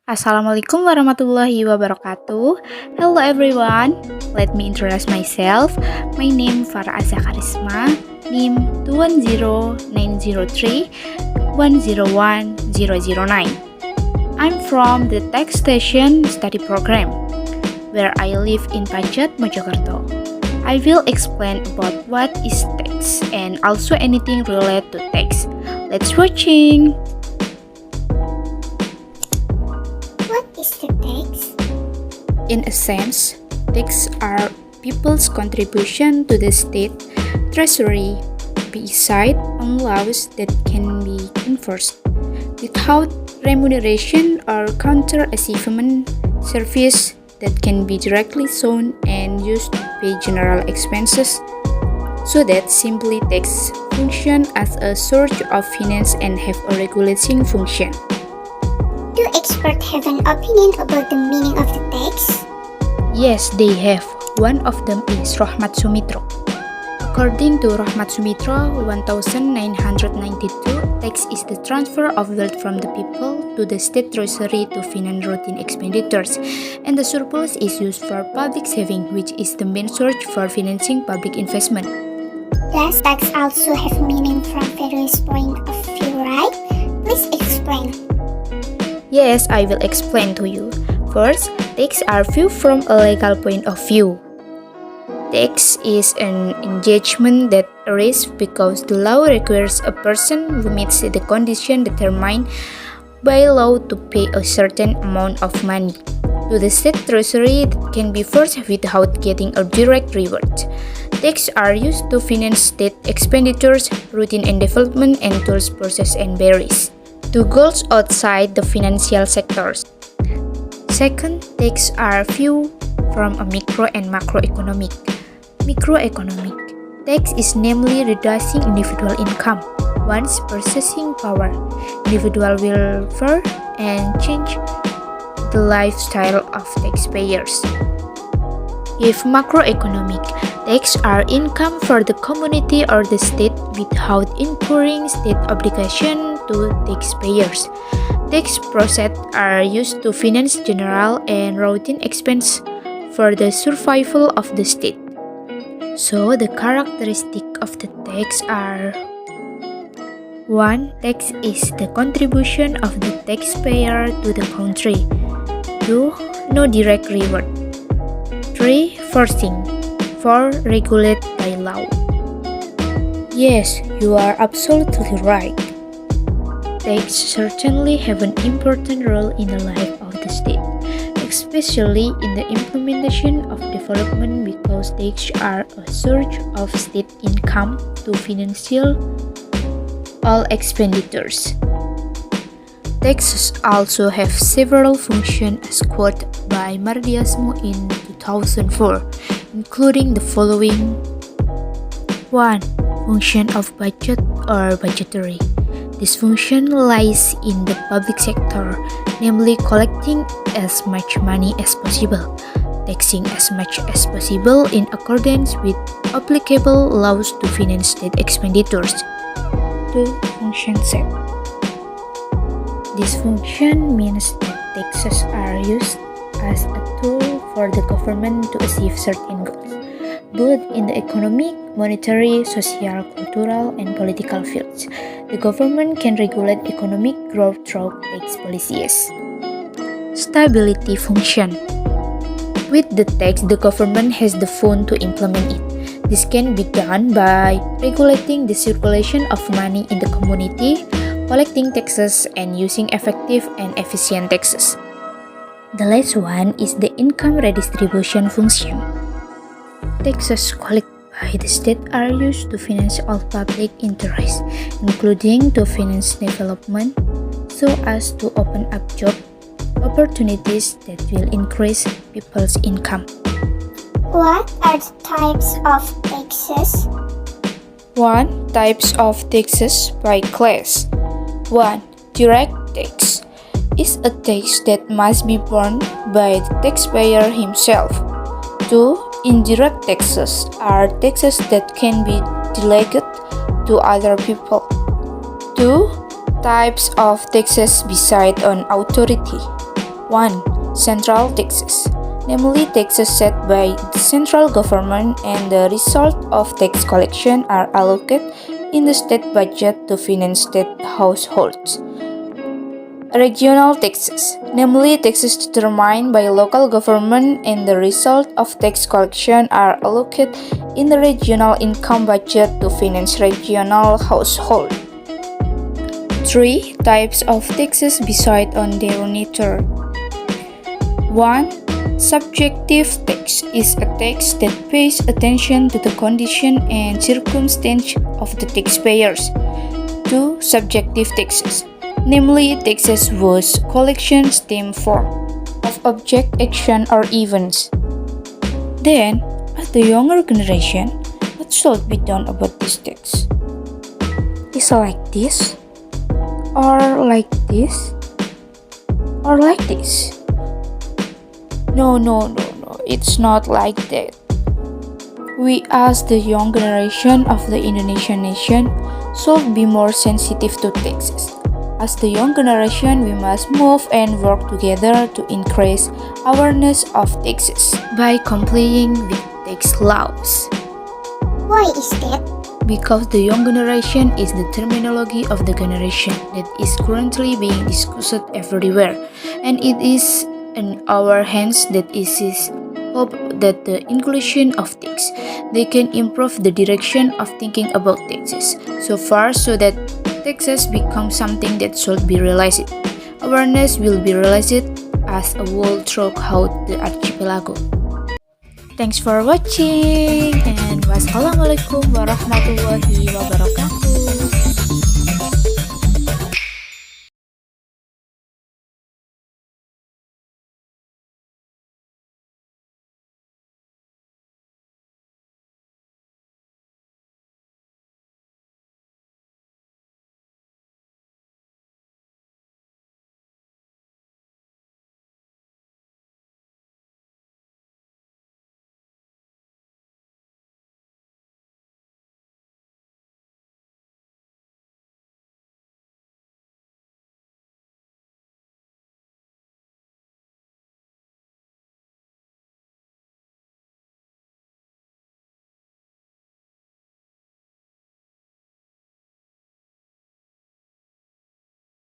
Assalamualaikum warahmatullahi wabarakatuh. Hello everyone, let me introduce myself. My name 𝚂𝚐𝚎 𝚂𝚗𝚐𝚘𝚐, NIM 2109003101009. I'm from the taxation study program, where I live in 𝚠𝚑𝚭, Mojokerto. I will explain about what is tax and also anything related to tax. Let's watching. What is the tax? In a sense, tax are people's contribution to the state treasury beside on laws that can be enforced without remuneration or counter-achievement service that can be directly sown and used to pay general expenses. So that simply tax function as a source of finance and have a regulating function. Do experts have an opinion about the meaning of the tax? Yes, they have. One of them is 𝚤𝚘𝚏𝚐 𝚤𝚘𝚏. According to 𝚤𝚘𝚏𝚤 1992, tax is the transfer of wealth from the people to the state treasury to finance routine expenditures, and the surplus is used for public saving, which is the main source for financing public investment. Does tax also have meaning from various point of view, right? Please explain. Yes, I will explain to you. First, tax are viewed from a legal point of view. Tax is an engagement that arises because the law requires a person who meets the condition determined by law to pay a certain amount of money to the state treasury that can be forced without getting a direct reward. Tax are used to finance state expenditures, routine and development, and tools, process, and varies to goals outside the financial sectors. Second, tax are viewed from a micro and macroeconomic. Microeconomic tax is namely reducing individual income, one's purchasing power, individual welfare, and change the lifestyle of taxpayers. If macroeconomic, tax are income for the community or the state without incurring state obligation to taxpayers. Tax processes are used to finance general and routine expense for the survival of the state. So, the characteristics of the tax are: 1. Tax is the contribution of the taxpayer to the country. 2. No direct reward. 3. Forcing. 4. Regulate by law. Yes, you are absolutely right. Tax certainly have an important role in the life of the state, especially in the implementation of development because tax are a source of state income to finance all expenditures. Taxes also have several functions as quoted by Mardiasmo in 2004, including the following. 1. Function of budget or budgetary. This function lies in the public sector, namely collecting as much money as possible, taxing as much as possible in accordance with applicable laws to finance state expenditures. 2. Function set. This function means that taxes are used as a tool for the government to achieve certain goals, both in the economic, monetary, social, cultural, and political fields. The government can regulate economic growth through tax policies. Stability function. With the tax, the government has the fund to implement it. This can be done by regulating the circulation of money in the community, collecting taxes, and using effective and efficient taxes. The last one is the income redistribution function. Taxes collected by the state are used to finance all public interests, including to finance development, so as to open up job opportunities that will increase people's income. What are the types of taxes? 1. Types of taxes by class. 1. Direct tax is a tax that must be borne by the taxpayer himself. 2. Indirect taxes are taxes that can be delegated to other people. 2. Types of taxes beside on authority. 1. Central taxes, namely taxes set by the central government, and the result of tax collection are allocated in the state budget to finance state households. Regional taxes, namely taxes determined by local government, and the result of tax collection are allocated in the regional income budget to finance regional households. 3. Types of taxes based on their nature. 1. Subjective tax is a tax that pays attention to the condition and circumstance of the taxpayers. 2. Subjective taxes, namely taxes whose collection stem from of object, action, or events. Then, as the younger generation, what should be done about this tax? Is it like this? Or like this? Or like this? No, it's not like that. We as the young generation of the Indonesian nation should be more sensitive to taxes. As the young generation, we must move and work together to increase awareness of taxes by complying with tax laws. Why is that? Because the young generation is the terminology of the generation that is currently being discussed everywhere, and it is in our hands that it is hope that the inclusion of tax they can improve the direction of thinking about taxes so far so that taxes become something that should be realized. Awareness will be realized as a whole throughout the archipelago. Thanks for watching, and wassalamualaikum warahmatullahi wabarakatuh.